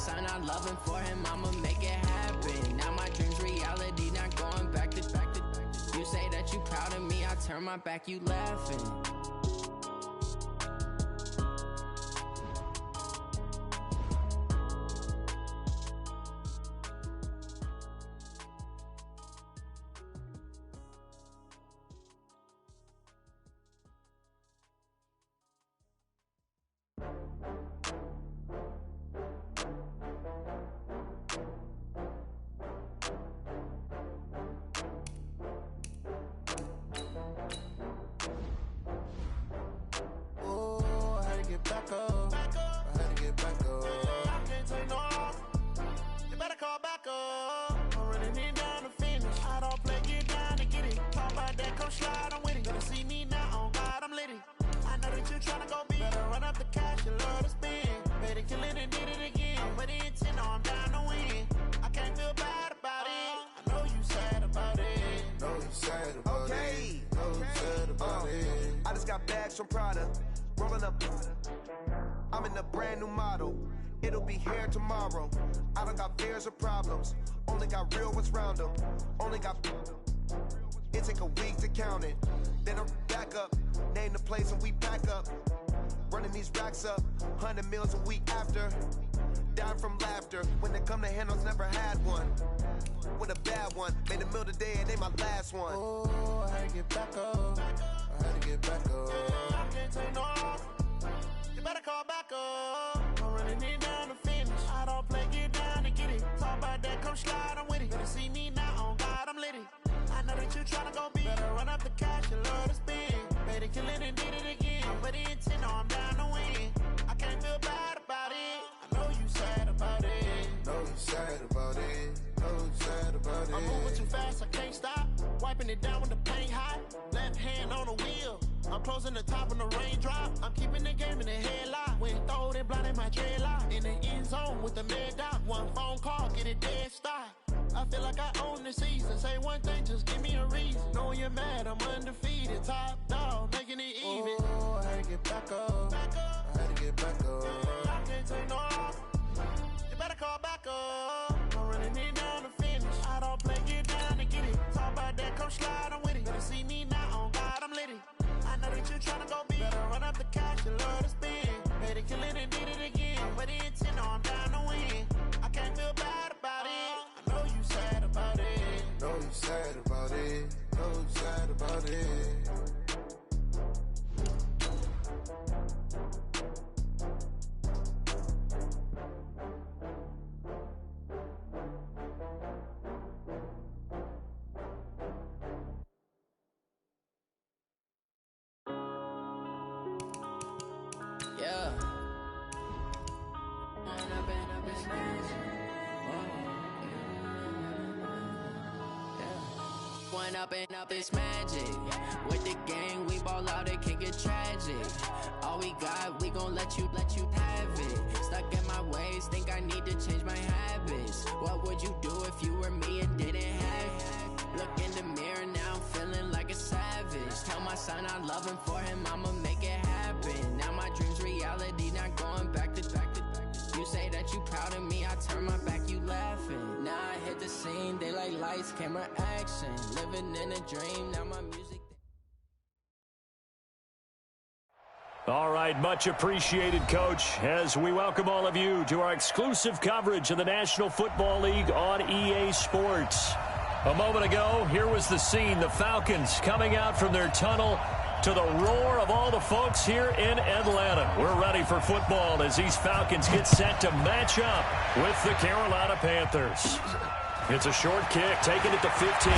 son, I love him for him, I'ma make it happen. Now my dream's reality, not going back to. You say that you proud of me, I turn my back, you laughing. From Prada, rolling up. I'm in a brand new model. It'll be here tomorrow. I don't got fears or problems. Only got real ones round them. Only got. It take a week to count it. Then I'm back up. Name the place and we pack up. Running these racks up. 100 meals a week after. Down from laughter. When they come to handles, never had one. With a bad one. Made a meal today and they my last one. Oh, I had to get back up. I had to get back up. I can't take no off. You better call back up. I'm running it down to finish. I don't play, get down and get it. Talk about that, come slide, I'm with it. Better see me now, on God, I'm lit it. I know that you tryna go big. Better run up the cash, you love to spin. Better kill it and did it again. But the intent, no, I'm down to win. I can't feel bad about it. I know you sad about it. Know you sad about it. Know you sad about it. I'm moving too fast, I can't stop. Wiping it down with the paint hot. Left hand on the wheel. I'm closing the top when the raindrop. I'm keeping the game in the headlock. When throw it blind in my dreadlock. In the end zone with the mad dot. One phone call, get it dead stop. I feel like I own the season. Say one thing, just give me a reason. Knowing you're mad, I'm undefeated. Top dog, making it even. Oh, I had to get back up. I had to get back up. I can't take no off. You better call back up. I'm running it down to finish. I don't play, get down and get it. Talk about that, come slide, I'm with it. Better see me now, on God, I'm lit it. I know that you tryna go big. Better run up the cash, you love to spin. Better kill it and did it again. But the intent, no, I'm down to win. I can't feel bad about it. I know you sad about it. Know you sad about it. Know you sad about it. Yeah. One up and up is magic. With the gang, we ball out, it can get tragic. All we got, we gon' let you have it. Stuck in my ways, think I need to change my habits. What would you do if you were me and didn't have it? Look in the mirror, now I'm feeling like a savage. Tell my son I love him for him, I'ma make it happen. Now my dream's reality, not going back to. You say that you proud of me, I turn my back, you laughing. Now I hit the scene, they like lights, camera, action. Living in a dream, now my music. All right, much appreciated, Coach, as we welcome all of you to our exclusive coverage of the National Football League on EA Sports. A moment ago, here was the scene, the Falcons coming out from their tunnel to the roar of all the folks here in Atlanta. We're ready for football as these Falcons get set to match up with the Carolina Panthers. It's a short kick, taking it to 15.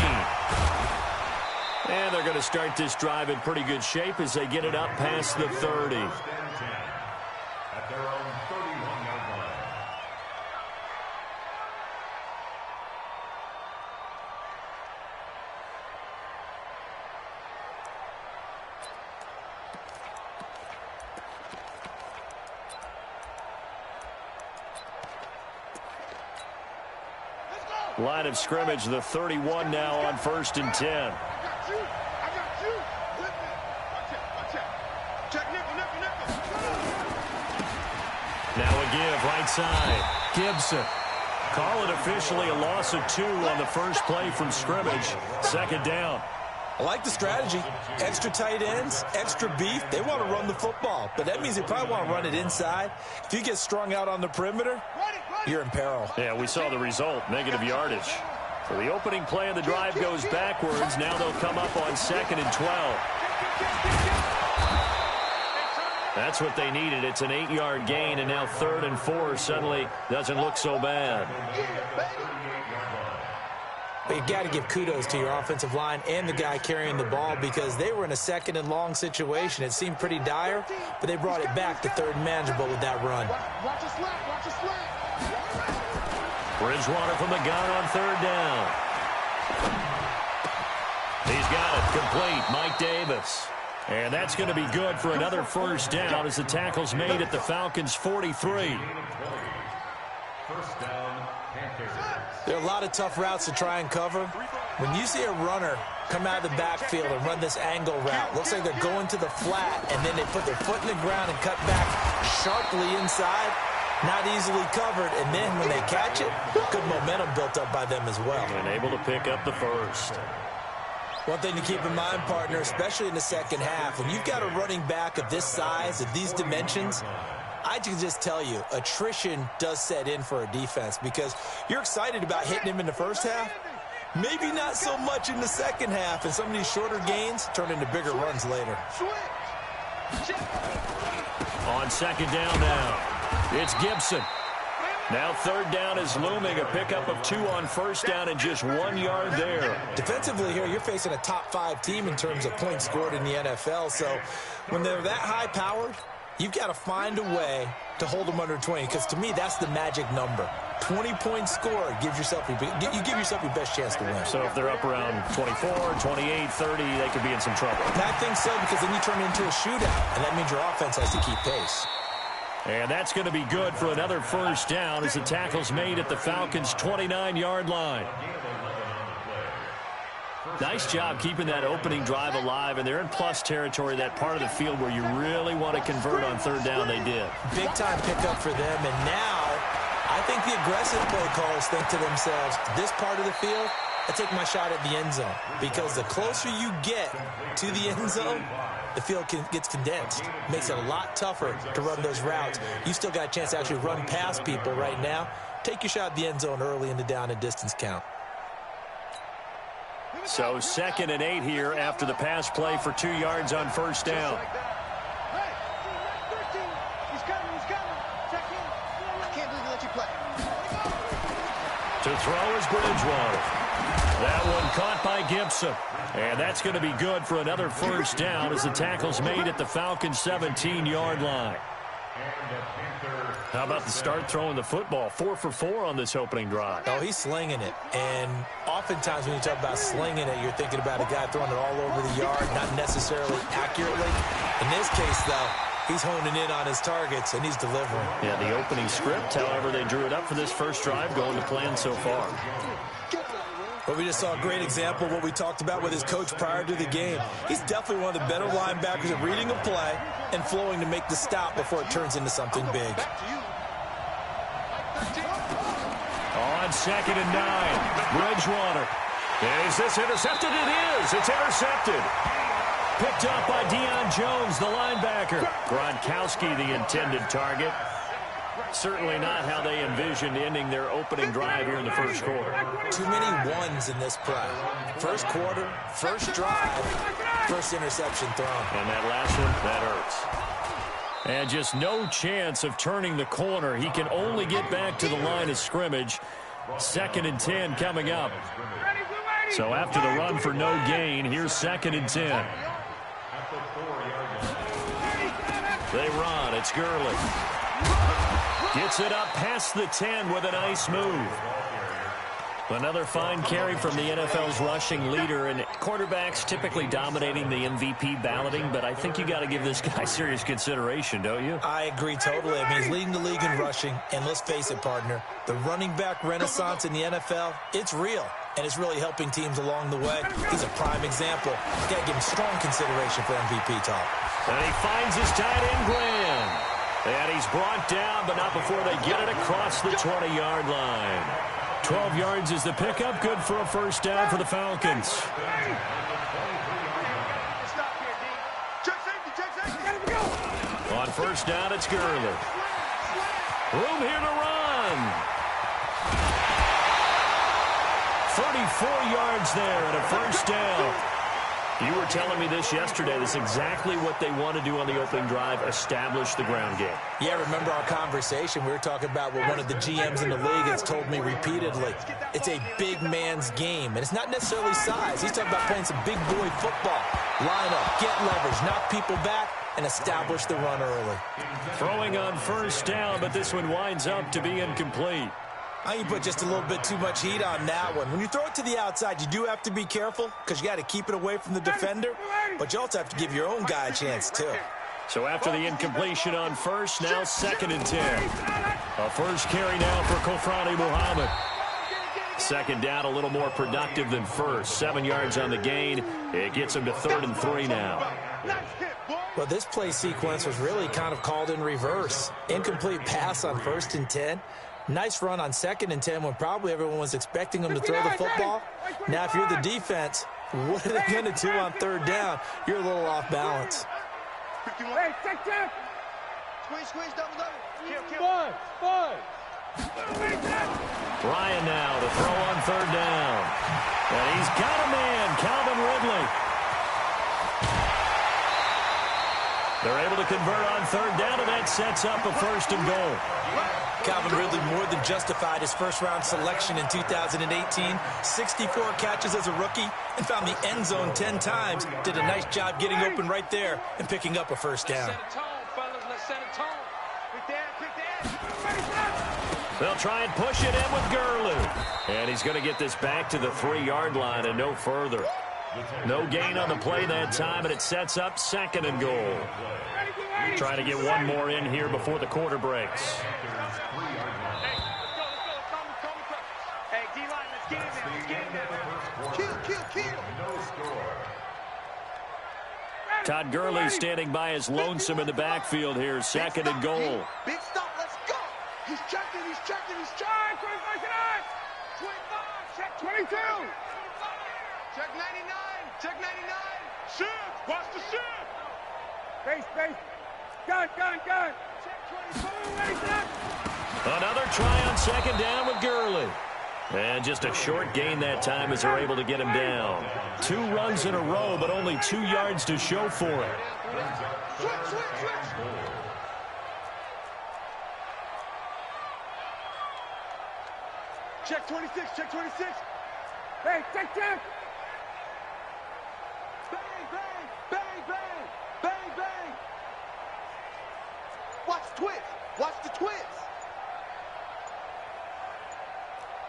And they're going to start this drive in pretty good shape as they get it up past the 30. At their own 31-yard line. Line of scrimmage, the 31 now on 1st and 10. Now a give right side. Gibson. Call it officially a loss of 2 on the first play from scrimmage. Second down. I like the strategy. Extra tight ends, extra beef. They want to run the football, but that means they probably want to run it inside. If you get strung out on the perimeter, you're in peril. Yeah, we saw the result, negative yardage. So the opening play of the drive goes backwards. Now they'll come up on 2nd and 12. That's what they needed. It's an 8-yard gain, and now 3rd and 4 suddenly doesn't look so bad. But you got to give kudos to your offensive line and the guy carrying the ball because they were in a 2nd and long situation. It seemed pretty dire, but they brought it back to 3rd and manageable with that run. Bridgewater from the gun on 3rd down. He's got it complete. Mike Davis. And that's going to be good for another first down as the tackle's made at the Falcons' 43. First down, Panthers. There are a lot of tough routes to try and cover. When you see a runner come out of the backfield and run this angle route, looks like they're going to the flat, and then they put their foot in the ground and cut back sharply inside. Not easily covered, and then when they catch it, good momentum built up by them as well. And able to pick up the first. One thing to keep in mind, partner, especially in the second half, when you've got a running back of this size, of these dimensions, I can just tell you, attrition does set in for a defense because you're excited about hitting him in the first half. Maybe not so much in the second half, and some of these shorter gains turn into bigger runs later. On 2nd down now, it's Gibson. Now 3rd down is looming, a pickup of 2 on 1st down and just 1 yard there. Defensively here, you're facing a top 5 team in terms of points scored in the NFL, so when they're that high-powered, you've got to find a way to hold them under 20, because to me, that's the magic number. 20 points scored gives yourself you give yourself your best chance to win. So if they're up around 24, 28, 30, they could be in some trouble. I think so, because then you turn it into a shootout, and that means your offense has to keep pace. And that's going to be good for another first down as the tackle's made at the Falcons' 29-yard line. Nice job keeping that opening drive alive, and they're in plus territory, that part of the field where you really want to convert on 3rd down. They did. Big-time pickup for them, and now I think the aggressive play callers think to themselves, this part of the field, I take my shot at the end zone, because the closer you get to the end zone, the field gets condensed. Makes it a lot tougher to run those routes. You still got a chance to actually run past people right now. Take your shot at the end zone early in the down and distance count. So 2nd and 8 here after the pass play for 2 yards on 1st down. To throw is Bridgewater. That one caught by Gibson. And that's going to be good for another first down as the tackle's made at the Falcons' 17-yard line. How about the start throwing the football? 4 for 4 on this opening drive. Oh, he's slinging it. And oftentimes when you talk about slinging it, you're thinking about a guy throwing it all over the yard, not necessarily accurately. In this case, though, he's honing in on his targets, and he's delivering. Yeah, the opening script, however, they drew it up for this first drive, going to plan so far. But we just saw a great example of what we talked about with his coach prior to the game. He's definitely one of the better linebackers at reading a play and flowing to make the stop before it turns into something big. On 2nd and 9, Bridgewater. Is this intercepted? It is. It's intercepted. Picked up by Deion Jones, the linebacker. Gronkowski, the intended target. Certainly not how they envisioned ending their opening drive here in the first quarter. Too many ones in this play. First quarter, first drive, first interception thrown. And that last one, that hurts. And just no chance of turning the corner. He can only get back to the line of scrimmage. 2nd and 10 coming up. So after the run for no gain, here's 2nd and 10. They run. It's Gurley. Gets it up past the 10 with a nice move. Another fine carry from the NFL's rushing leader, and quarterbacks typically dominating the MVP balloting, but I think you got to give this guy serious consideration, don't you? I agree totally. I mean, he's leading the league in rushing, and let's face it, partner, the running back renaissance in the NFL, it's real, and it's really helping teams along the way. He's a prime example. You got to give him strong consideration for MVP talk. And he finds his tight end, Graham. And he's brought down, but not before they get it across the 20-yard line. 12 yards is the pickup. Good for a first down for the Falcons. On first down, it's Gurley. Room here to run. 34 yards there and a first down. You were telling me this yesterday. This is exactly what they want to do on the opening drive, establish the ground game. Yeah, remember our conversation. We were talking about what one of the GMs in the league has told me repeatedly. It's a big man's game, and it's not necessarily size. He's talking about playing some big boy football. Line up, get leverage, knock people back, and establish the run early. Throwing on first down, but this one winds up to be incomplete. I think you put just a little bit too much heat on that one. When you throw it to the outside, you do have to be careful because you got to keep it away from the defender, but you also have to give your own guy a chance too. So after the incompletion on first, now 2nd and 10. A first carry now for Kofrani Muhammad. Second down, a little more productive than first. 7 yards on the gain. It gets him to 3rd and 3 now. Well, this play sequence was really kind of called in reverse. Incomplete pass on 1st and 10. Nice run on 2nd and 10 when probably everyone was expecting them to throw the football. Now, if you're the defense, what are they going to do on 3rd down? You're a little off balance. Ryan now to throw on 3rd down. And he's got a man, Calvin Ridley. They're able to convert on 3rd down, and that sets up a 1st and goal. Calvin Ridley more than justified his first-round selection in 2018. 64 catches as a rookie and found the end zone 10 times. Did a nice job getting open right there and picking up a first down. They'll try and push it in with Gurley. And he's going to get this back to the 3-yard line and no further. No gain on the play that time, and it sets up 2nd and goal. Trying to get one more in here before the quarter breaks. Todd Gurley standing by as lonesome in the backfield here. 2nd and goal. Big stop, let's go. He's checking, he's checking, he's checking. 25, check 22. Check 99, check 99. Shift, watch the shift. Base. Gun. Check 24, Another try on 2nd down with Gurley. And just a short gain that time as they're able to get him down. 2 runs in a row, but only 2 yards to show for it. Switch. Check 26. Hey, check. Bang. Watch the twist.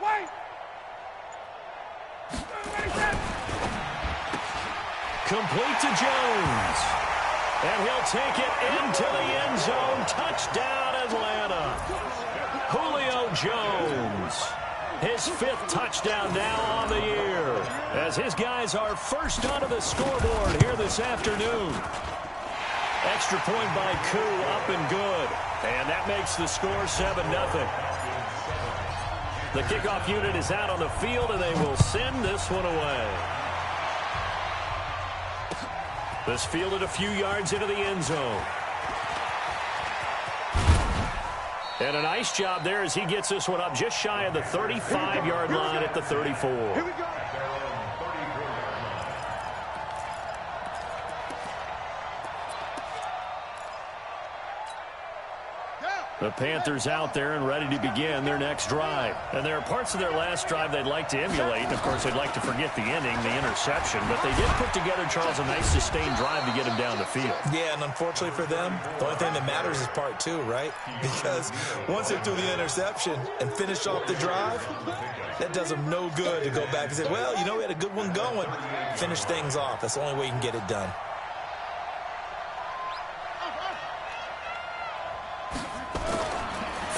Wait. Complete to Jones. And he'll take it into the end zone. Touchdown, Atlanta. Julio Jones. His 5th touchdown now on the year. As his guys are first onto the scoreboard here this afternoon. Extra point by Koo, up and good. And that makes the score 7-0. The kickoff unit is out on the field, and they will send this one away. This fielded a few yards into the end zone. And a nice job there as he gets this one up just shy of the 35-yard line at the 34. Here we go. The Panthers out there and ready to begin their next drive. And there are parts of their last drive they'd like to emulate. And, of course, they'd like to forget the ending, the interception. But they did put together, Charles, a nice sustained drive to get him down the field. Yeah, and unfortunately for them, the only thing that matters is part 2, right? Because once they threw the interception and finished off the drive, that does them no good to go back and say, well, you know, we had a good one going. Finish things off. That's the only way you can get it done.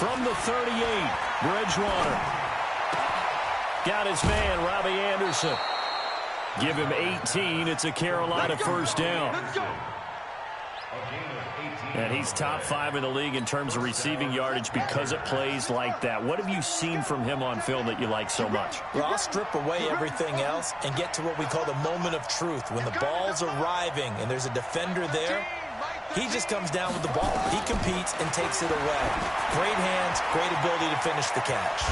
From the 38, Bridgewater. Got his man, Robbie Anderson. Give him 18. It's a Carolina first down. Let's go. A gain of 18. And he's top 5 in the league in terms of receiving yardage because it plays like that. What have you seen from him on film that you like so much? Well, I'll strip away everything else and get to what we call the moment of truth. When the ball's arriving and there's a defender there, he just comes down with the ball. He competes and takes it away. Great hands, great ability to finish the catch.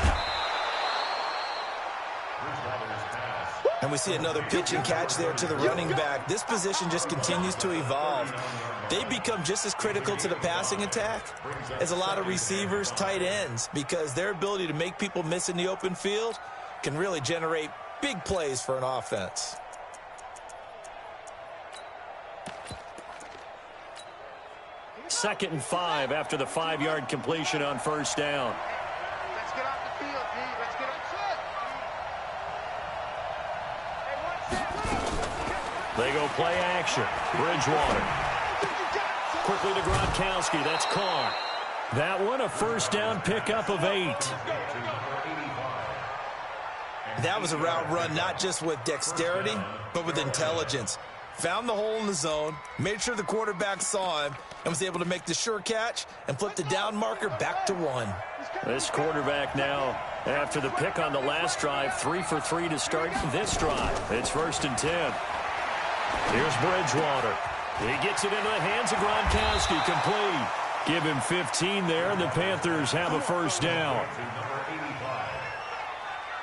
And we see another pitch and catch there to the running back. This position just continues to evolve. They become just as critical to the passing attack as a lot of receivers, tight ends, because their ability to make people miss in the open field can really generate big plays for an offense. Second and 5 after the 5-yard completion on first down. Let's get off the field, D. Let's get upset. They go play action. Bridgewater. Quickly to Gronkowski. That's caught. That one a first down pickup of 8. That was a route run not just with dexterity, but with intelligence. Found the hole in the zone, made sure the quarterback saw him, and was able to make the sure catch and flip the down marker back to 1. This quarterback now, after the pick on the last drive, 3 for 3 to start this drive. It's 1st and 10. Here's Bridgewater. He gets it into the hands of Gronkowski, complete. Give him 15 there, and the Panthers have a first down.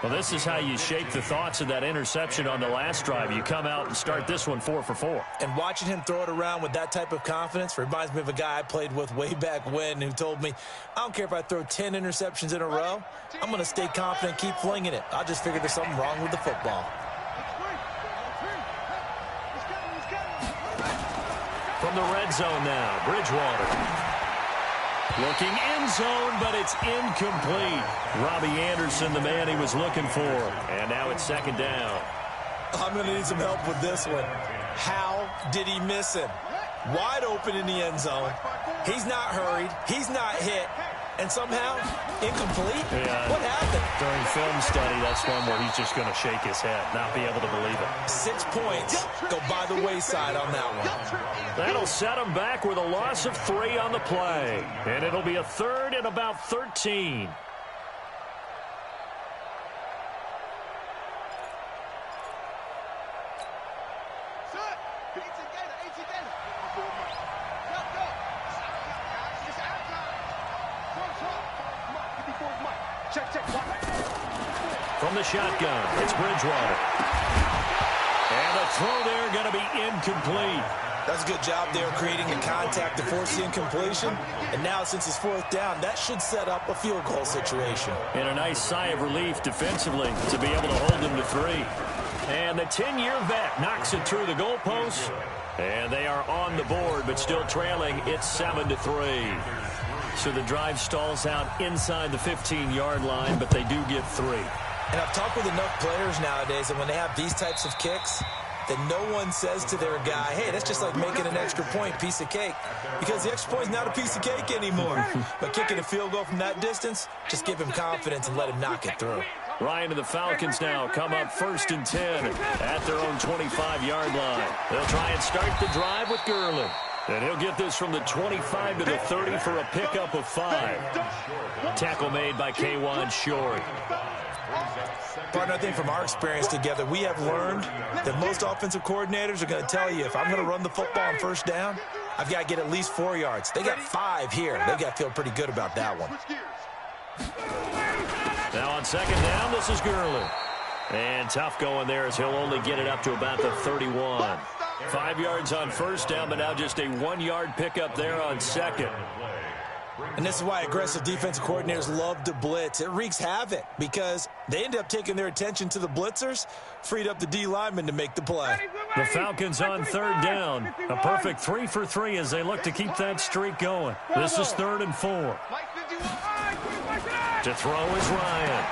Well, this is how you shake the thoughts of that interception on the last drive. You come out and start this one 4 for 4. And watching him throw it around with that type of confidence reminds me of a guy I played with way back when who told me, I don't care if I throw 10 interceptions in a row. I'm going to stay confident, keep flinging it. I just figure there's something wrong with the football. From the red zone now, Bridgewater. Looking end zone, but it's incomplete. Robbie Anderson, the man he was looking for. And now it's 2nd down. I'm going to need some help with this one. How did he miss him? Wide open in the end zone. He's not hurried. He's not hit. And somehow, incomplete? Yeah. What happened? During film study, that's one where he's just going to shake his head, not be able to believe it. 6 points go by the wayside on that one. That'll set him back with a loss of 3 on the play. And it'll be a 3rd and about 13. From the shotgun, it's Bridgewater. And the throw there going to be incomplete. That's a good job there creating the contact to force the incompletion. And now since it's 4th down, that should set up a field goal situation. And a nice sigh of relief defensively to be able to hold them to 3. And the 10-year vet knocks it through the goalposts. And they are on the board, but still trailing. It's 7-3. So the drive stalls out inside the 15-yard line, but they do get 3. And I've talked with enough players nowadays that when they have these types of kicks, that no one says to their guy, hey, that's just like making an extra point, piece of cake. Because the extra point is not a piece of cake anymore. But kicking a field goal from that distance, just give him confidence and let him knock it through. Ryan and the Falcons now come up 1st and 10 at their own 25-yard line. They'll try and start the drive with Gurley. And he'll get this from the 25 to the 30 for a pickup of 5. Tackle made by K'Wan Short. Partner, I think from our experience together, we have learned that most offensive coordinators are going to tell you, if I'm going to run the football on 1st down, I've got to get at least 4 yards. They got 5 here. They've got to feel pretty good about that one. Now on 2nd down, this is Gurley. And tough going there as he'll only get it up to about the 31. 5 yards on 1st down, but now just a 1-yard pickup there on 2nd. And this is why aggressive defensive coordinators love to blitz. It wreaks havoc because they end up taking their attention to the blitzers, freed up the D lineman to make the play. The Falcons on 3rd down. A perfect 3 for 3 as they look to keep that streak going. This is 3rd and 4. To throw is Ryan.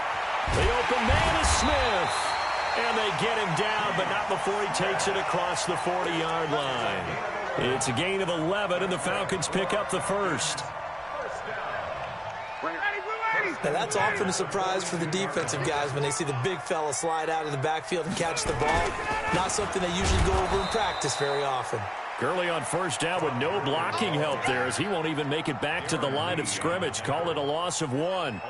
The open man is Smith. And they get him down, but not before he takes it across the 40-yard line. It's a gain of 11, and the Falcons pick up the 1st. Now, that's often a surprise for the defensive guys when they see the big fella slide out of the backfield and catch the ball. Not something they usually go over in practice very often. Gurley on first down with no blocking help there as he won't even make it back to the line of scrimmage. Call it a loss of 1.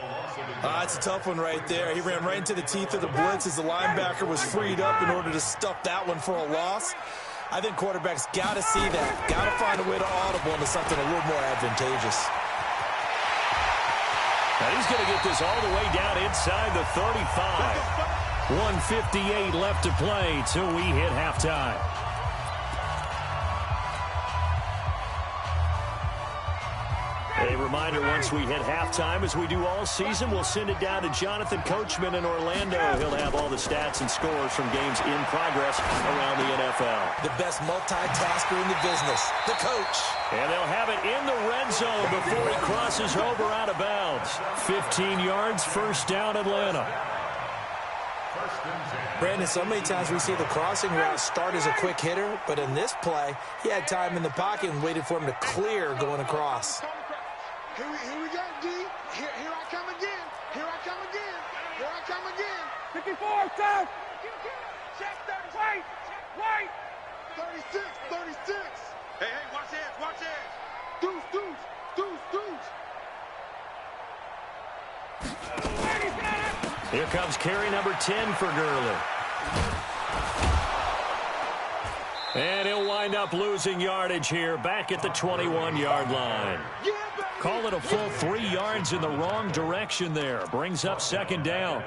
It's a tough one right there. He ran right into the teeth of the blitz as the linebacker was freed up in order to stuff that one for a loss. I think quarterbacks got to see that. Got to find a way to audible into something a little more advantageous. Now he's going to get this all the way down inside the 35. 1:58 left to play till we hit halftime. A reminder, once we hit halftime, as we do all season, we'll send it down to Jonathan Coachman in Orlando. He'll have all the stats and scores from games in progress around the NFL. The best multitasker in the business, the coach. And they'll have it in the red zone before he crosses over out of bounds. 15 yards, first down, Atlanta. Brandon, so many times we see the crossing route start as a quick hitter, but in this play, he had time in the pocket and waited for him to clear going across. Here we go, D. Here I come again. Here I come again. Here I come again. 54, south. Check that. Wait. 36. Hey, watch this. Deuce. Here comes carry number 10 for Gurley. And he'll wind up losing yardage here back at the 21-yard line. Call it a full 3 yards in the wrong direction there. Brings up second down.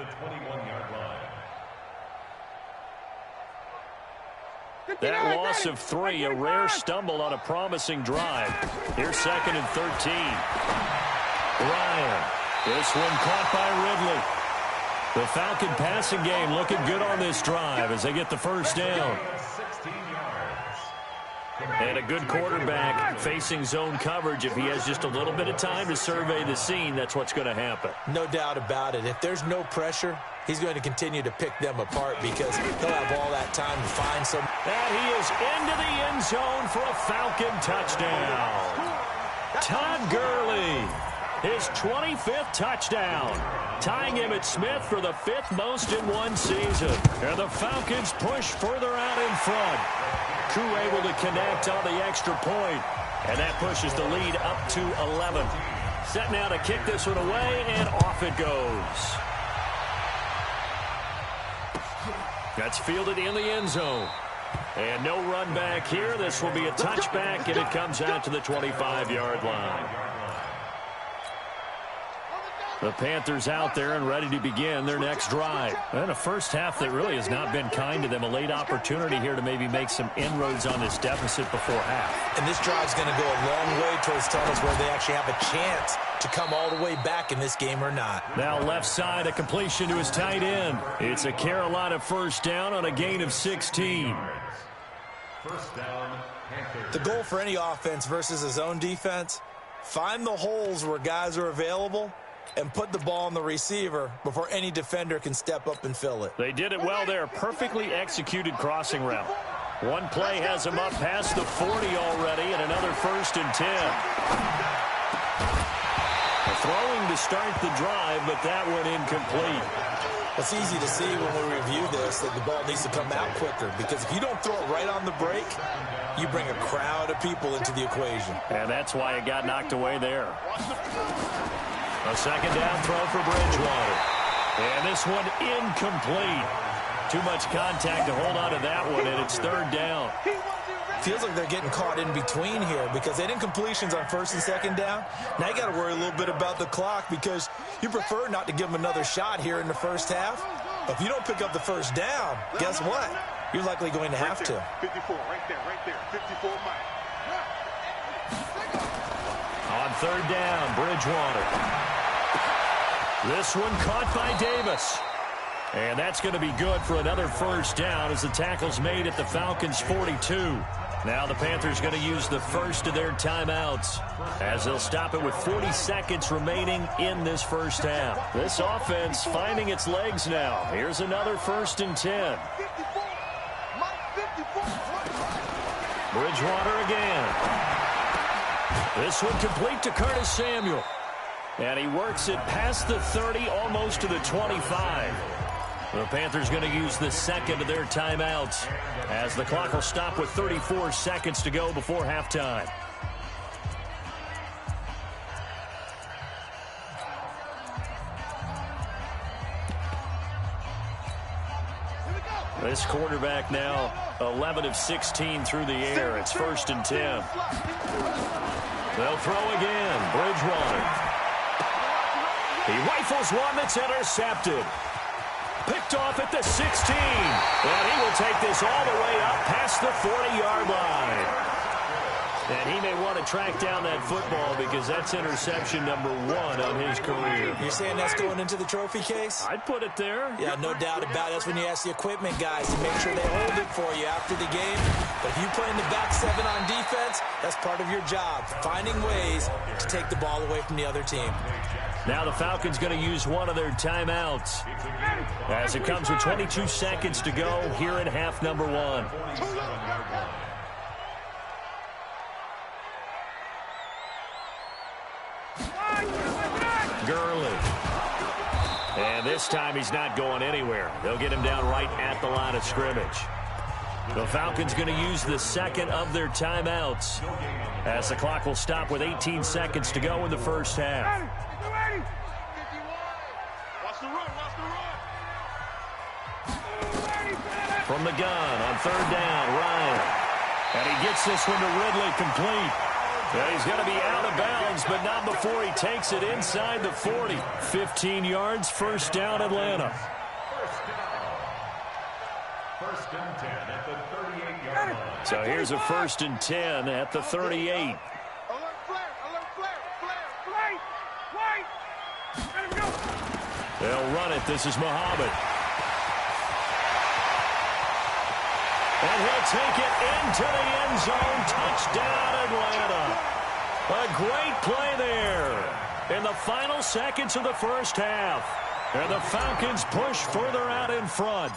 That loss of 3, a rare stumble on a promising drive. Here's second and 13. Ryan. This one caught by Ridley. The Falcon passing game looking good on this drive as they get the first down. And a good quarterback facing zone coverage. If he has just a little bit of time to survey the scene, that's what's going to happen. No doubt about it. If there's no pressure, he's going to continue to pick them apart because he'll have all that time to find some. And he is into the end zone for a Falcon touchdown. Todd Gurley, his 25th touchdown, tying him at Smith for the 5th most in one season. And the Falcons push further out in front. Koo able to connect on the extra point, and that pushes the lead up to 11. Set now to kick this one away, and off it goes. That's fielded in the end zone. And no run back here. This will be a touchback, and it comes out to the 25-yard line. The Panthers out there and ready to begin their next drive. And a first half that really has not been kind to them. A late opportunity here to maybe make some inroads on this deficit before half. And this drive's going to go a long way towards telling us whether they actually have a chance to come all the way back in this game or not. Now left side, a completion to his tight end. It's a Carolina first down on a gain of 16. First down, Panthers. The goal for any offense versus a zone defense, find the holes where guys are available and put the ball on the receiver before any defender can step up and fill it. They did it well there. Perfectly executed crossing route. One play has him up past the 40 already, and another 1st and 10. Throwing to start the drive, but that one incomplete. It's easy to see when we review this that the ball needs to come out quicker, because if you don't throw it right on the break, you bring a crowd of people into the equation. And that's why it got knocked away there. A second down throw for Bridgewater. And this one incomplete. Too much contact to hold on to that one, and it's 3rd down. Feels like they're getting caught in between here because they had incompletions on 1st and 2nd down. Now you got to worry a little bit about the clock because you prefer not to give them another shot here in the first half. But if you don't pick up the first down, guess what? You're likely going to have to. 54, right there. 54 miles. On 3rd down, Bridgewater. This one caught by Davis. And that's going to be good for another first down as the tackle's made at the Falcons' 42. Now the Panthers going to use the first of their timeouts as they'll stop it with 40 seconds remaining in this first half. This offense finding its legs now. Here's another 1st and 10. Bridgewater again. This one complete to Curtis Samuel. And he works it past the 30, almost to the 25. The Panthers going to use the second of their timeouts as the clock will stop with 34 seconds to go before halftime. This quarterback now 11 of 16 through the air. It's 1st and 10. They'll throw again. Bridgewater. He rifles one that's intercepted. Picked off at the 16. And he will take this all the way up past the 40-yard line. And he may want to track down that football because that's interception number 1 on his career. You're saying that's going into the trophy case? I'd put it there. Yeah, no doubt about it. That's when you ask the equipment guys to make sure they hold it for you after the game. But if you play in the back 7 on defense, that's part of your job, finding ways to take the ball away from the other team. Now the Falcons going to use one of their timeouts as it comes with 22 seconds to go here in half number 1. Gurley. And this time he's not going anywhere. They'll get him down right at the line of scrimmage. The Falcons going to use the second of their timeouts as the clock will stop with 18 seconds to go in the first half. From the gun on 3rd down, Ryan. And he gets this one to Ridley complete. And he's going to be out of bounds, but not before he takes it inside the 40. 15 yards, 1st down, Atlanta. First and 10 at the 38-yard line. So here's a 1st and 10 at the 38. Alert flare, flare, white. Let him go. They'll run it. This is Muhammad. And he'll take it into the end zone. Touchdown, Atlanta. A great play there in the final seconds of the first half. And the Falcons push further out in front.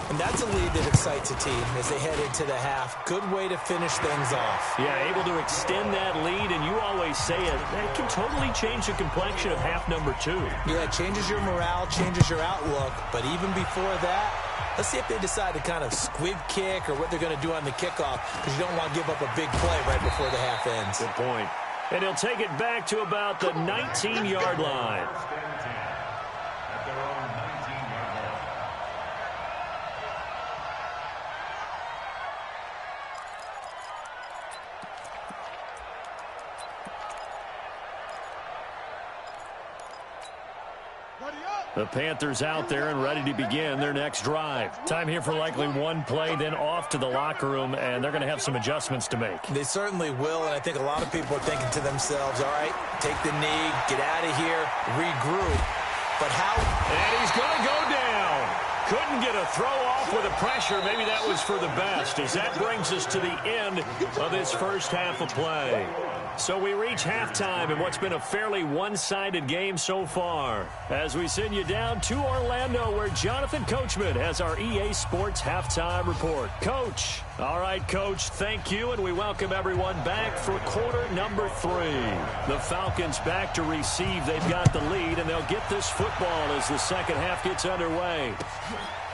And that's a lead that excites a team as they head into the half. Good way to finish things off. Yeah, able to extend that lead, and you always say it, that can totally change the complexion of half number 2. Yeah, it changes your morale, changes your outlook. But even before that, let's see if they decide to kind of squib kick or what they're going to do on the kickoff, because you don't want to give up a big play right before the half ends. Good point. And he'll take it back to about the 19-yard line. The Panthers out there and ready to begin their next drive. Time here for likely one play, then off to the locker room, and they're going to have some adjustments to make. They certainly will, and I think a lot of people are thinking to themselves, all right, take the knee, get out of here, regroup. But how? And he's going to go down. Couldn't get a throw off with the pressure. Maybe that was for the best, as that brings us to the end of this first half of play. So we reach halftime in what's been a fairly one-sided game so far, as we send you down to Orlando, where Jonathan Coachman has our EA Sports Halftime Report. Coach. All right, Coach, thank you, and we welcome everyone back for quarter number 3. The Falcons back to receive. They've got the lead, and they'll get this football as the second half gets underway.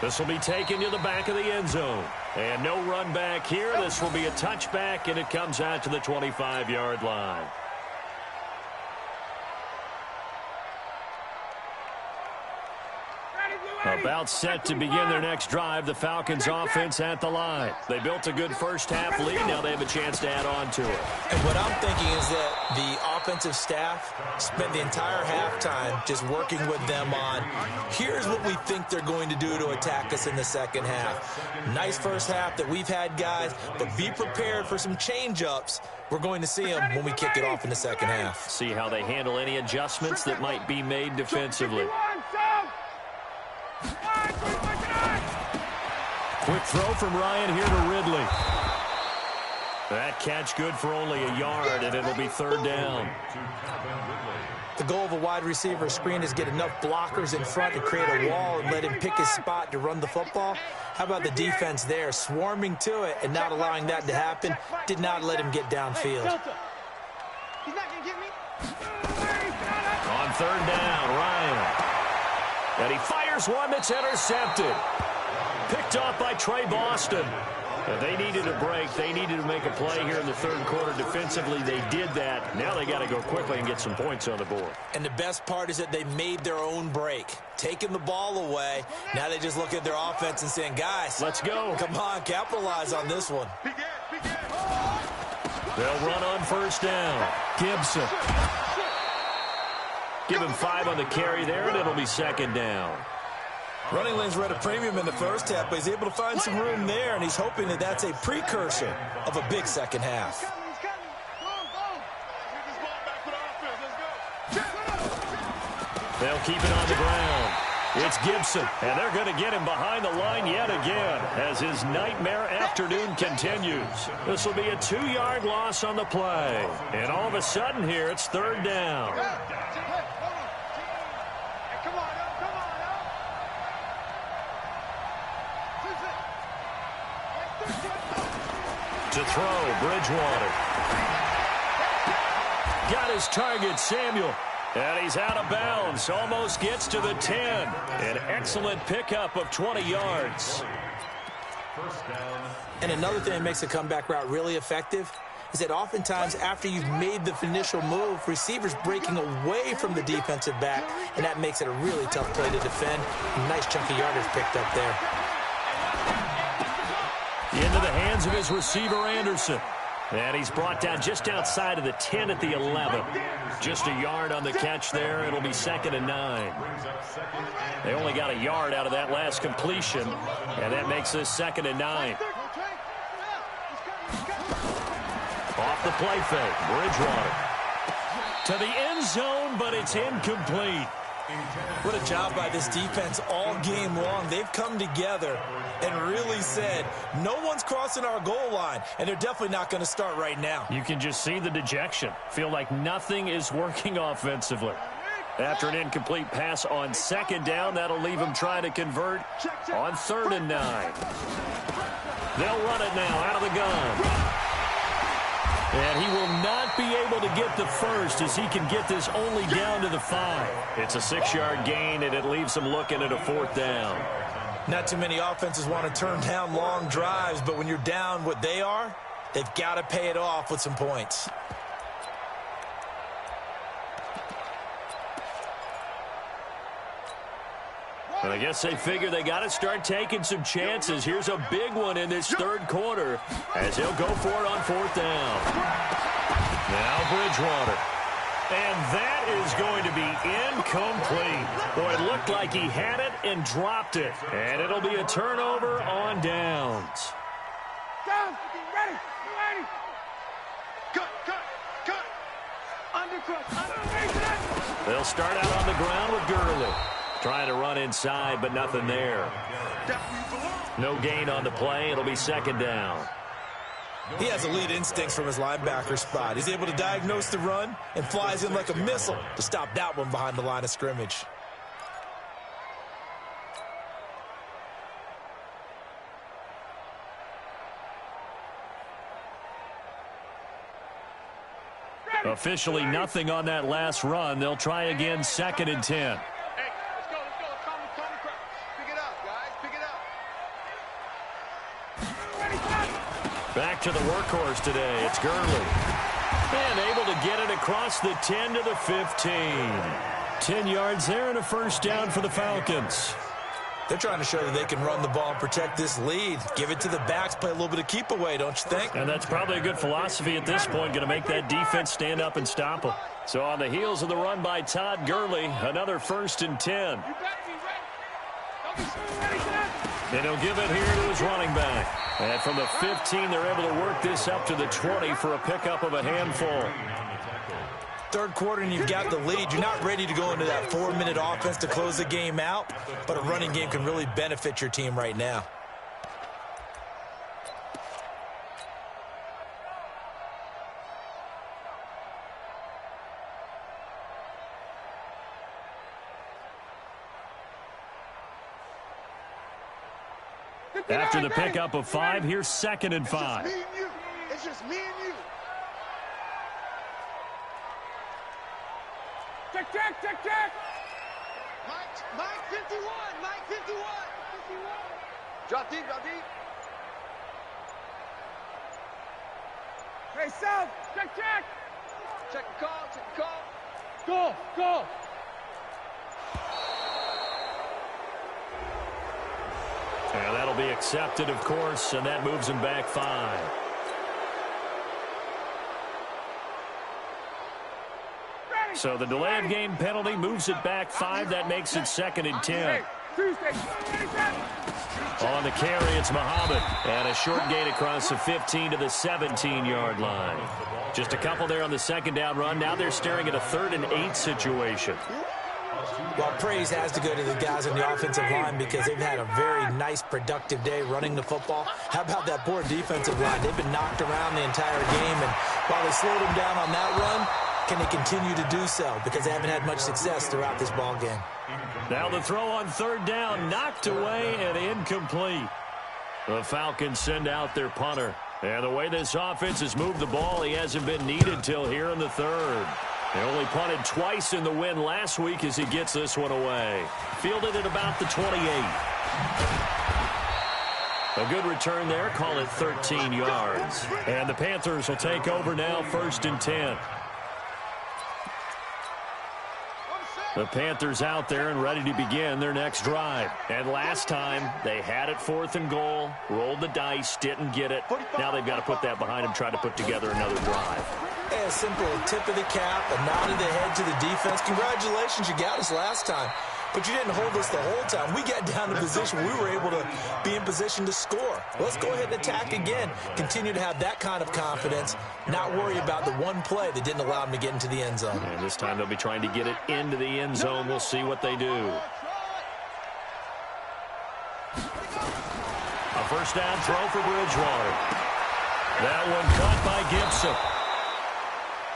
This will be taken to the back of the end zone. And no run back here. This will be a touchback, and it comes out to the 25-yard line. About set to begin their next drive, the Falcons offense at the line. They built a good first half lead. Now they have a chance to add on to it. And what I'm thinking is that the offensive staff spent the entire halftime just working with them on, here's what we think they're going to do to attack us in the second half. Nice first half that we've had, guys, but be prepared for some change-ups. We're going to see them when we kick it off in the second half. See how they handle any adjustments that might be made defensively. Quick throw from Ryan here to Ridley. That catch good for only a yard, and it'll be 3rd down. The goal of a wide receiver screen is get enough blockers in front to create a wall and let him pick his spot to run the football. How about the defense there, swarming to it and not allowing that to happen? Did not let him get downfield. He's not going to get me. On 3rd down, Ryan. And he fires Here's one that's intercepted. Picked off by Trey Boston. They needed a break. They needed to make a play here in the third quarter defensively. They did that. Now they got to go quickly and get some points on the board. And the best part is that they made their own break. Taking the ball away. Now they just look at their offense and saying, guys, let's go. Come on, capitalize on this one. They'll run on first down. Gibson. Give him 5 on the carry there, and it'll be second down. Running lanes were at a premium in the first half, but he's able to find some room there, and he's hoping that that's a precursor of a big second half. They'll keep it on the ground. It's Gibson, and they're going to get him behind the line yet again as his nightmare afternoon continues. This will be a 2-yard loss on the play. And all of a sudden here, it's third down. To throw, Bridgewater. Got his target, Samuel. And he's out of bounds. Almost gets to the 10. An excellent pickup of 20 yards. And another thing that makes a comeback route really effective is that oftentimes after you've made the initial move, receivers breaking away from the defensive back, and that makes it a really tough play to defend. A nice chunk of yardage picked up there. Into the hands of his receiver, Anderson. And he's brought down just outside of the 10 at the 11. Just a yard on the catch there. It'll be second and 9. They only got a yard out of that last completion, and that makes this second and 9. Off the play fake, Bridgewater. To the end zone, but it's incomplete. What a job by this defense all game long. They've come together and really said, no one's crossing our goal line, and they're definitely not going to start right now. You can just see the dejection. Feel like nothing is working offensively. After an incomplete pass on second down, that'll leave them trying to convert on third and 9. They'll run it now out of the gun. And he will not be able to get the first as he can get this only down to the 5. It's a 6-yard gain, and it leaves him looking at a fourth down. Not too many offenses want to turn down long drives, but when you're down what they are, they've got to pay it off with some points. Well, I guess they figure they got to start taking some chances. Here's a big one in this third quarter as he'll go for it on fourth down. Now Bridgewater. And that is going to be incomplete. Boy, it looked like he had it and dropped it. And it'll be a turnover on downs. Down, ready, ready. Cut. Undercut. They'll start out on the ground with Gurley. Trying to run inside, but nothing there. No gain on the play. It'll be second down. He has elite instincts from his linebacker spot. He's able to diagnose the run and flies in like a missile to stop that one behind the line of scrimmage. Officially nothing on that last run. They'll try again second and 10. Back to the workhorse today. It's Gurley. And able to get it across the 10 to the 15. 10 yards there and a first down for the Falcons. They're trying to show that they can run the ball and protect this lead. Give it to the backs, play a little bit of keep away, don't you think? And that's probably a good philosophy at this point, going to make that defense stand up and stop them. So on the heels of the run by Todd Gurley, another first and 10. And he'll give it here to his running back. And from the 15, they're able to work this up to the 20 for a pickup of a handful. Third quarter and you've got the lead. You're not ready to go into that 4-minute offense to close the game out, but a running game can really benefit your team right now. After the pickup of 5, here's second and 5. It's just me and you. Check. Mike 51. Mike 51. Drop deep, drop deep. Hey, South, check. Check the call, check the call. Go. And that'll be accepted, of course, and that moves him back 5. So the delay of game penalty moves it back 5. That makes it 2nd and 10. On the carry, it's Muhammad. And a short gain across the 15 to the 17-yard line. Just a couple there on the 2nd down run. Now they're staring at a 3rd and 8 situation. Well, praise has to go to the guys on the offensive line because they've had a very nice, productive day running the football. How about that poor defensive line? They've been knocked around the entire game, and while they slowed them down on that run, can they continue to do so? Because they haven't had much success throughout this ball game. Now the throw on 3rd down, knocked away and incomplete. The Falcons send out their punter. And the way this offense has moved the ball, he hasn't been needed till here in the 3rd. They only punted twice in the win last week as he gets this one away. Fielded at about the 28. A good return there. Call it 13 yards. And the Panthers will take over now, 1st and 10. The Panthers out there and ready to begin their next drive. And last time, they had it 4th and goal, rolled the dice, didn't get it. Now they've got to put that behind them, try to put together another drive. Yeah, simple, a tip of the cap, a nod of the head to the defense. Congratulations, you got us last time. But you didn't hold us the whole time. We got down to position where we were able to be in position to score. Let's go ahead and attack again. Continue to have that kind of confidence, not worry about the one play that didn't allow them to get into the end zone. And this time they'll be trying to get it into the end zone. We'll see what they do. A 1st down throw for Bridgewater. That one caught by Gibson.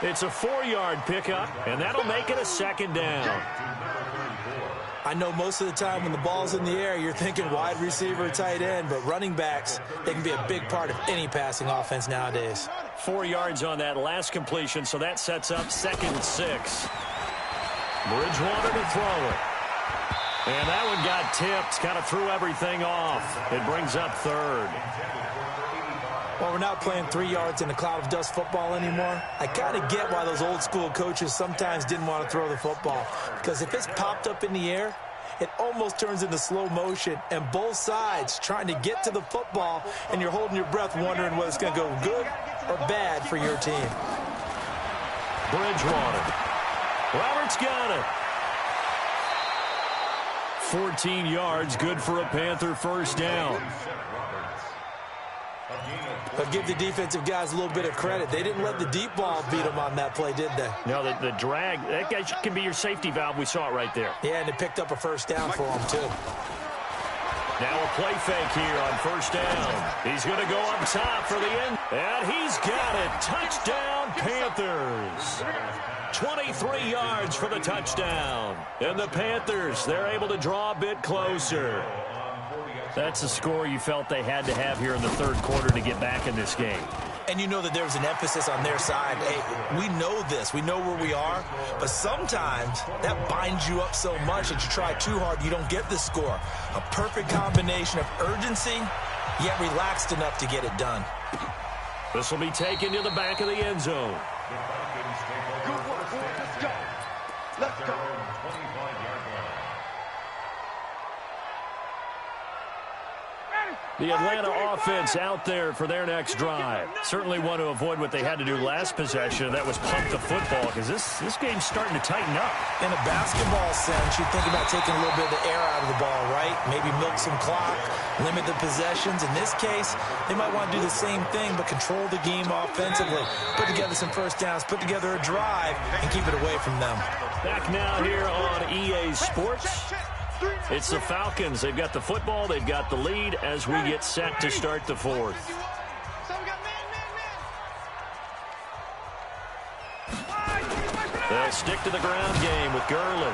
It's a 4-yard pickup, and that'll make it a 2nd down. I know most of the time when the ball's in the air, you're thinking wide receiver, tight end, but running backs, they can be a big part of any passing offense nowadays. 4 yards on that last completion, so that sets up 2nd and 6. Bridgewater to throw it. And that one got tipped, kind of threw everything off. It brings up 3rd. Well, we're not playing 3 yards in a cloud of dust football anymore. I kind of get why those old school coaches sometimes didn't want to throw the football. Because if it's popped up in the air, it almost turns into slow motion. And both sides trying to get to the football, and you're holding your breath wondering whether it's going to go good or bad for your team. Bridgewater. Roberts got it. 14 yards, good for a Panther 1st down. But give the defensive guys a little bit of credit. They didn't let the deep ball beat them on that play, did they? No, the drag, that guy can be your safety valve. We saw it right there. Yeah, and it picked up a 1st down for them, too. Now a play fake here on 1st down. He's going to go up top for the end. And he's got it. Touchdown, Panthers. 23 yards for the touchdown. And the Panthers, they're able to draw a bit closer. That's a score you felt they had to have here in the 3rd quarter to get back in this game. And you know that there's an emphasis on their side. Hey, we know this. We know where we are. But sometimes that binds you up so much that you try too hard, you don't get the score. A perfect combination of urgency, yet relaxed enough to get it done. This will be taken to the back of the end zone. Good work, boy. Let's go. Let's go. The Atlanta offense out there for their next drive. Certainly want to avoid what they had to do last possession. That was pump the football because this game's starting to tighten up. In a basketball sense, you think about taking a little bit of the air out of the ball, right? Maybe milk some clock, limit the possessions. In this case, they might want to do the same thing but control the game offensively. Put together some 1st downs, put together a drive, and keep it away from them. Back now here on EA Sports. It's the Falcons. They've got the football. They've got the lead as we get set to start the 4th. They'll stick to the ground game with Gurley.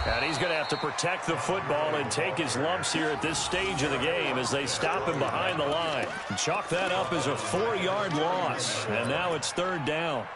And he's going to have to protect the football and take his lumps here at this stage of the game as they stop him behind the line. And chalk that up as a 4-yard loss. And now it's 3rd down.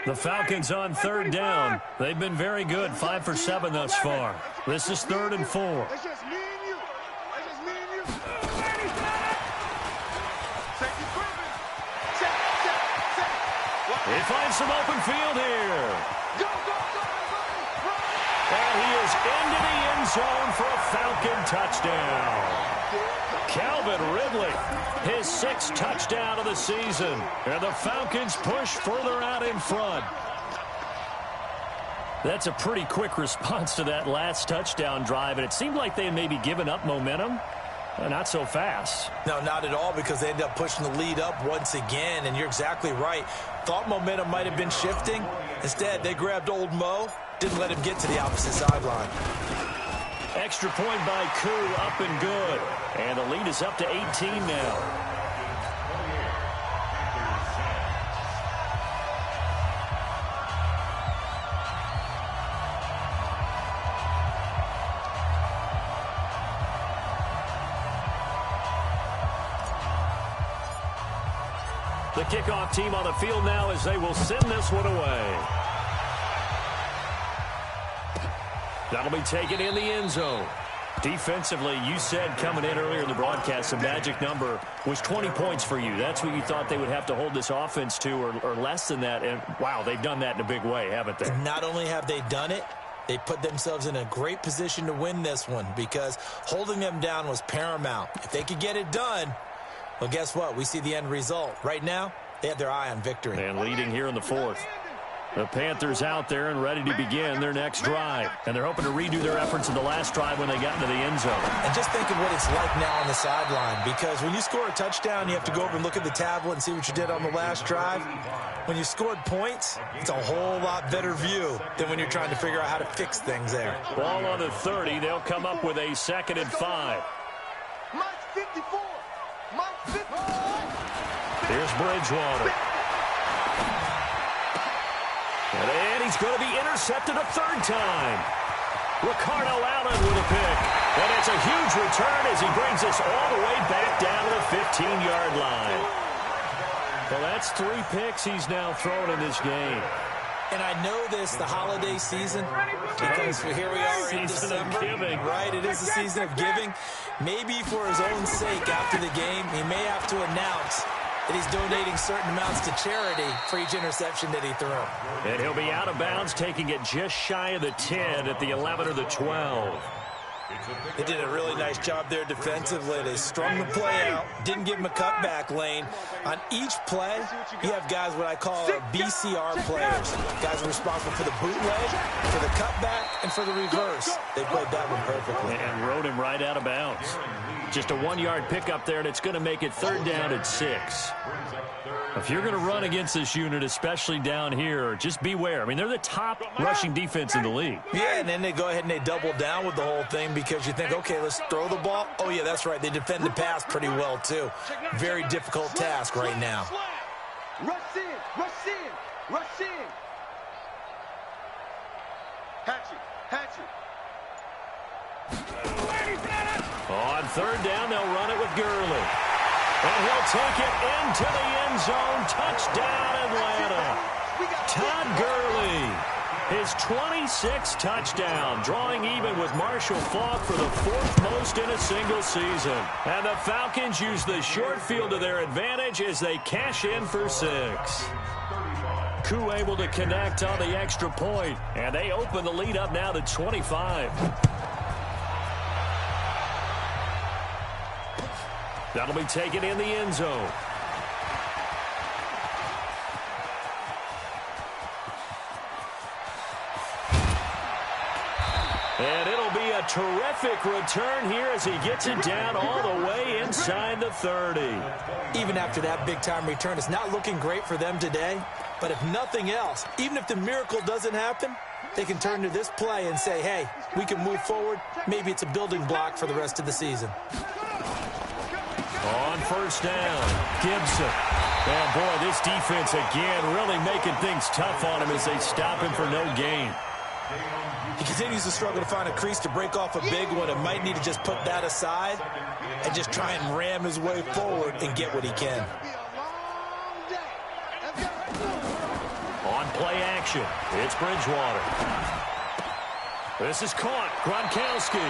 The Falcons on third down. They've been very good, 5 for 7 thus far. This is 3rd and 4. It's just me and you. It's just me and you. He finds some open field here. Go, go, go, run. And he is into the end zone for a Falcon touchdown. Calvin Ridley, his 6th touchdown of the season. And the Falcons push further out in front. That's a pretty quick response to that last touchdown drive, and it seemed like they had maybe given up momentum. Not so fast. No, not at all, because they ended up pushing the lead up once again, and you're exactly right. Thought momentum might have been shifting. Instead, they grabbed old Mo, didn't let him get to the opposite sideline. Extra point by Koo, up and good. And the lead is up to 18 now. The kickoff team on the field now as they will send this one away. That'll be taken in the end zone. Defensively, you said coming in earlier in the broadcast, the magic number was 20 points for you. That's what you thought they would have to hold this offense to, or less than that. And, wow, they've done that in a big way, haven't they? And not only have they done it, they put themselves in a great position to win this one, because holding them down was paramount. If they could get it done, well, guess what? We see the end result. Right now, they have their eye on victory. And leading here in the 4th. The Panthers out there and ready to begin their next drive. And they're hoping to redo their efforts in the last drive when they got into the end zone. And just think of what it's like now on the sideline, because when you score a touchdown, you have to go over and look at the tablet and see what you did on the last drive. When you scored points, it's a whole lot better view than when you're trying to figure out how to fix things there. Ball on the 30. They'll come up with a 2nd and 5. Mike 54. Mike 54. Here's Bridgewater. And he's going to be intercepted a 3rd time. Ricardo Allen with a pick. And it's a huge return as he brings us all the way back down to the 15-yard line. Well, that's 3 picks he's now thrown in this game. And I know this, the holiday season, because here we are in December. Right, it is the season of giving. Maybe for his own sake after the game, he may have to announce that he's donating certain amounts to charity for each interception that he threw. And he'll be out of bounds, taking it just shy of the 10 at the 11 or the 12. They did a really nice job there defensively. They strung the play out, didn't give him a cutback lane. On each play, you have guys what I call BCR players. Guys are responsible for the bootleg, for the cutback, and for the reverse. They played that one perfectly. And rode him right out of bounds. Just a 1-yard pickup there, and it's going to make it 3rd down at 6. If you're going to run against this unit, especially down here, just beware. I mean, they're the top rushing defense in the league. Yeah, and then they go ahead and they double down with the whole thing because you think, okay, let's throw the ball. Oh, yeah, that's right. They defend the pass pretty well, too. Very difficult task right now. Rush in, rush in, rush in. Hatchet, hatchet. On 3rd down, they'll run it with Gurley. And he'll take it into the end zone. Touchdown, Atlanta. Todd Gurley, his 26th touchdown, drawing even with Marshall Faulk for the 4th most in a single season. And the Falcons use the short field to their advantage as they cash in for 6. Koo able to connect on the extra point, and they open the lead up now to 25. That'll be taken in the end zone. And it'll be a terrific return here as he gets it down all the way inside the 30. Even after that big-time return, it's not looking great for them today. But if nothing else, even if the miracle doesn't happen, they can turn to this play and say, hey, we can move forward. Maybe it's a building block for the rest of the season. On 1st down, Gibson. Oh, boy, this defense again really making things tough on him as they stop him for no gain. He continues to struggle to find a crease to break off a big one and might need to just put that aside and just try and ram his way forward and get what he can. On play action. It's Bridgewater. This is caught. Gronkowski.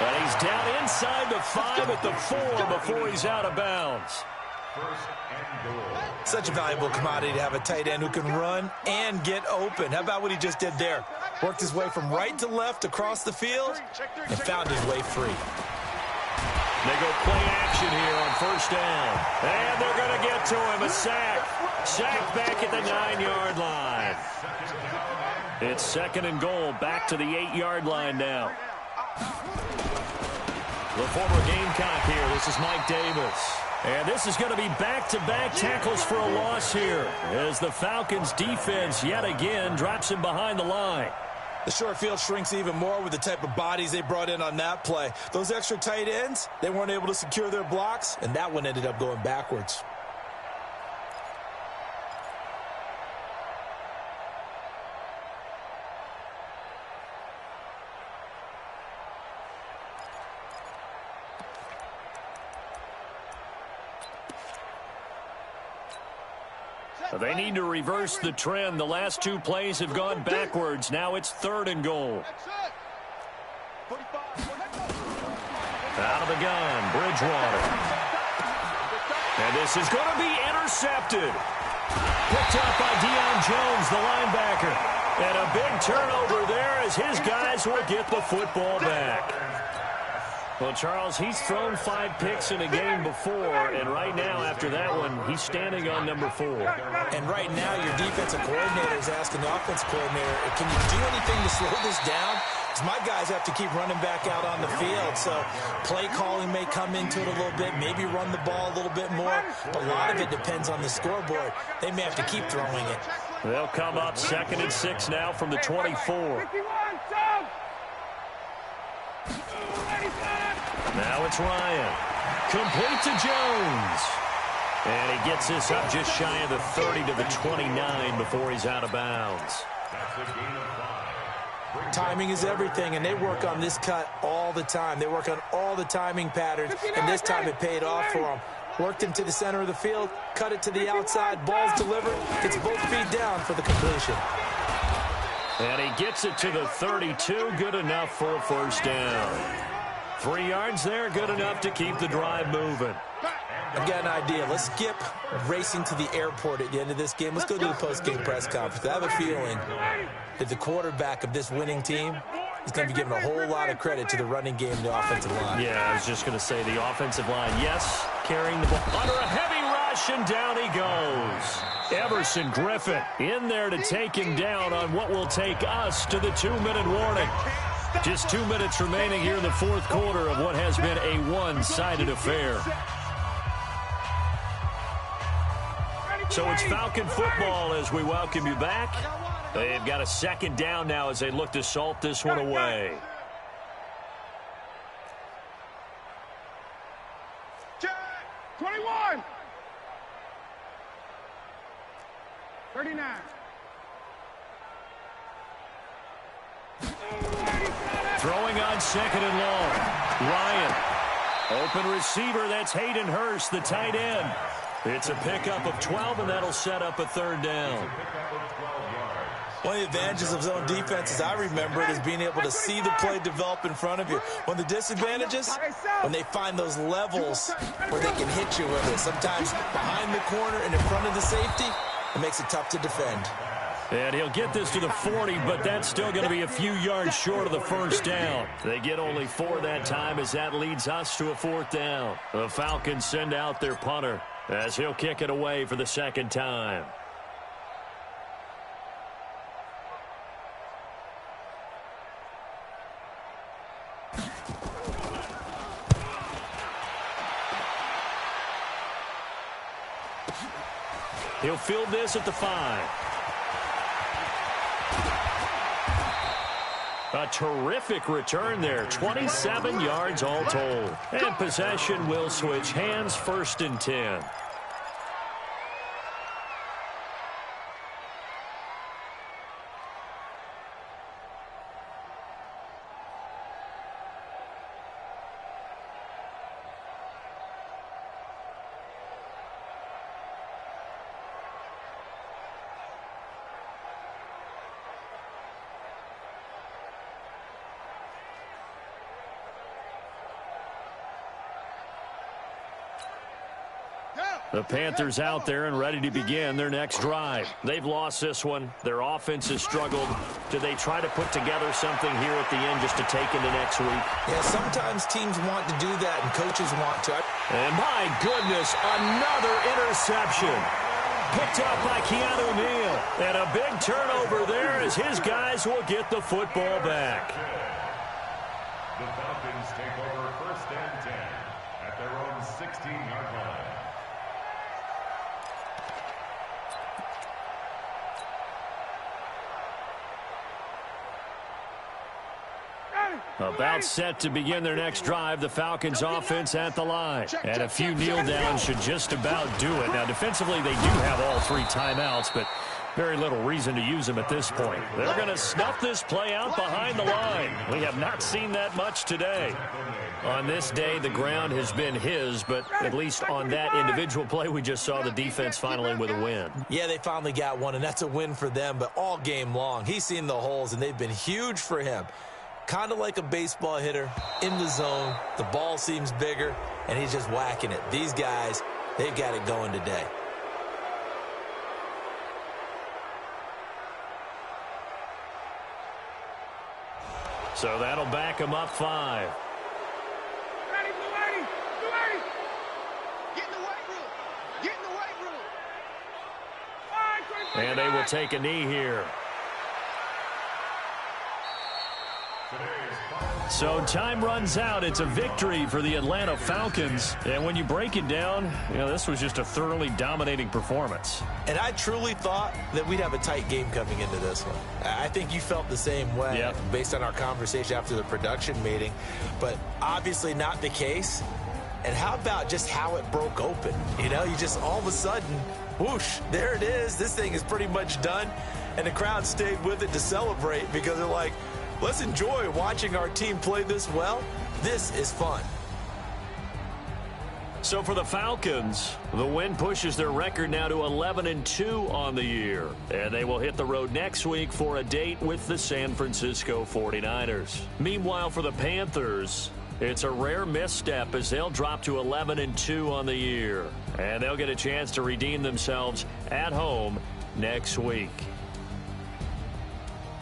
And he's down inside the 5 at the 4 before he's out of bounds. Such a valuable commodity to have a tight end who can run and get open. How about what he just did there? Worked his way from right to left across the field and found his way free. They go play action here on first down. And they're going to get to him. A sack. Sack back at the 9-yard line. It's 2nd and goal. Back to the 8-yard line now. The former Gamecock here. This is Mike Davis. And this is going to be back-to-back tackles for a loss here as the Falcons defense yet again drops him behind the line. The short field shrinks even more with the type of bodies they brought in on that play. Those extra tight ends, they weren't able to secure their blocks, and that one ended up going backwards. They need to reverse the trend. The last 2 plays have gone backwards. Now it's 3rd and goal. Out of the gun, Bridgewater. And this is going to be intercepted. Picked up by Deion Jones, the linebacker. And a big turnover there as his guys will get the football back. Well, Charles, he's thrown 5 picks in a game before, and right now, after that one, he's standing on number 4. And right now, your defensive coordinator is asking the offensive coordinator, can you do anything to slow this down? Because my guys have to keep running back out on the field, so play calling may come into it a little bit, maybe run the ball a little bit more, but a lot of it depends on the scoreboard. They may have to keep throwing it. They'll come up 2nd and 6 now from the 24. Now it's Ryan. Complete to Jones. And he gets this up just shy of the 30 to the 29 before he's out of bounds. Timing is everything, and they work on this cut all the time. They work on all the timing patterns, and this time it paid off for them. Worked him to the center of the field, cut it to the outside, ball's delivered, gets both feet down for the completion. And he gets it to the 32, good enough for a first down. 3 yards there, good enough to keep the drive moving. I've got an idea. Let's skip racing to the airport at the end of this game. Let's go to the post-game press conference. I have a feeling that the quarterback of this winning team is going to be giving a whole lot of credit to the running game and the offensive line. Yeah, I was just going to say the offensive line, yes, carrying the ball under a heavy rush, and down he goes. Everson Griffin in there to take him down on what will take us to the 2-minute warning. Just 2 minutes remaining here in the 4th quarter of what has been a one-sided affair. So it's Falcon football as we welcome you back. They've got a 2nd down now as they look to salt this one away. Check. 21. 39. Throwing on 2nd and long. Ryan. Open receiver, that's Hayden Hurst, the tight end. It's a pickup of 12, and that'll set up a 3rd down. One of the advantages of zone defense, as I remember it, is being able to see the play develop in front of you. One of the disadvantages, when they find those levels where they can hit you with it. Sometimes behind the corner and in front of the safety, it makes it tough to defend. And he'll get this to the 40, but that's still going to be a few yards short of the first down. They get only 4 that time as that leads us to a 4th down. The Falcons send out their punter as he'll kick it away for the 2nd time. He'll field this at the 5. A terrific return there. 27 yards all told. And possession will switch hands, 1st and 10. The Panthers out there and ready to begin their next drive. They've lost this one. Their offense has struggled. Do they try to put together something here at the end just to take into next week? Yeah, sometimes teams want to do that and coaches want to. And my goodness, another interception. Picked up by Keanu Neal. And a big turnover there as his guys will get the football back. The Falcons take over 1st and 10 at their own 16-yard line. About set to begin their next drive, the Falcons offense at the line. And a few kneel downs should just about do it. Now, defensively, they do have all 3 timeouts, but very little reason to use them at this point. They're going to snuff this play out behind the line. We have not seen that much today. On this day, the ground has been his, but at least on that individual play, we just saw the defense finally with a win. Yeah, they finally got one, and that's a win for them, but all game long, he's seen the holes, and they've been huge for him. Kind of like a baseball hitter in the zone. The ball seems bigger, and he's just whacking it. These guys, they've got it going today. So that'll back him up 5. Ready, Blue 80! Blue 80! Get in the weight room! Get in the weight room! 5, 25, and they will take a knee here. So time runs out. It's a victory for the Atlanta Falcons. And when you break it down, you know, this was just a thoroughly dominating performance. And I truly thought that we'd have a tight game coming into this one. I think you felt the same way based on our conversation after the production meeting. But obviously not the case. And how about just how it broke open? You know, you just all of a sudden, whoosh, there it is. This thing is pretty much done. And the crowd stayed with it to celebrate because they're like, let's enjoy watching our team play this well. This is fun. So for the Falcons, the win pushes their record now to 11-2 on the year. And they will hit the road next week for a date with the San Francisco 49ers. Meanwhile, for the Panthers, it's a rare misstep as they'll drop to 11-2 on the year. And they'll get a chance to redeem themselves at home next week.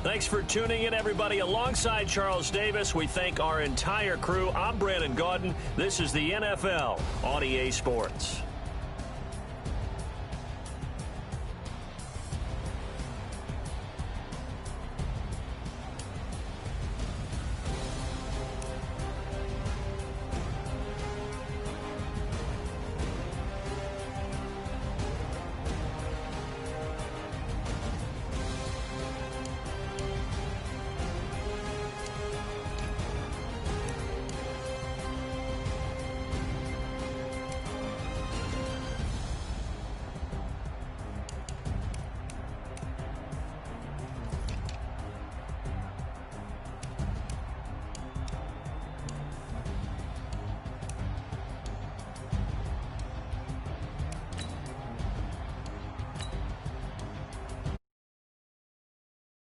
Thanks for tuning in, everybody. Alongside Charles Davis, we thank our entire crew. I'm Brandon Gaudin. This is the NFL on EA Sports.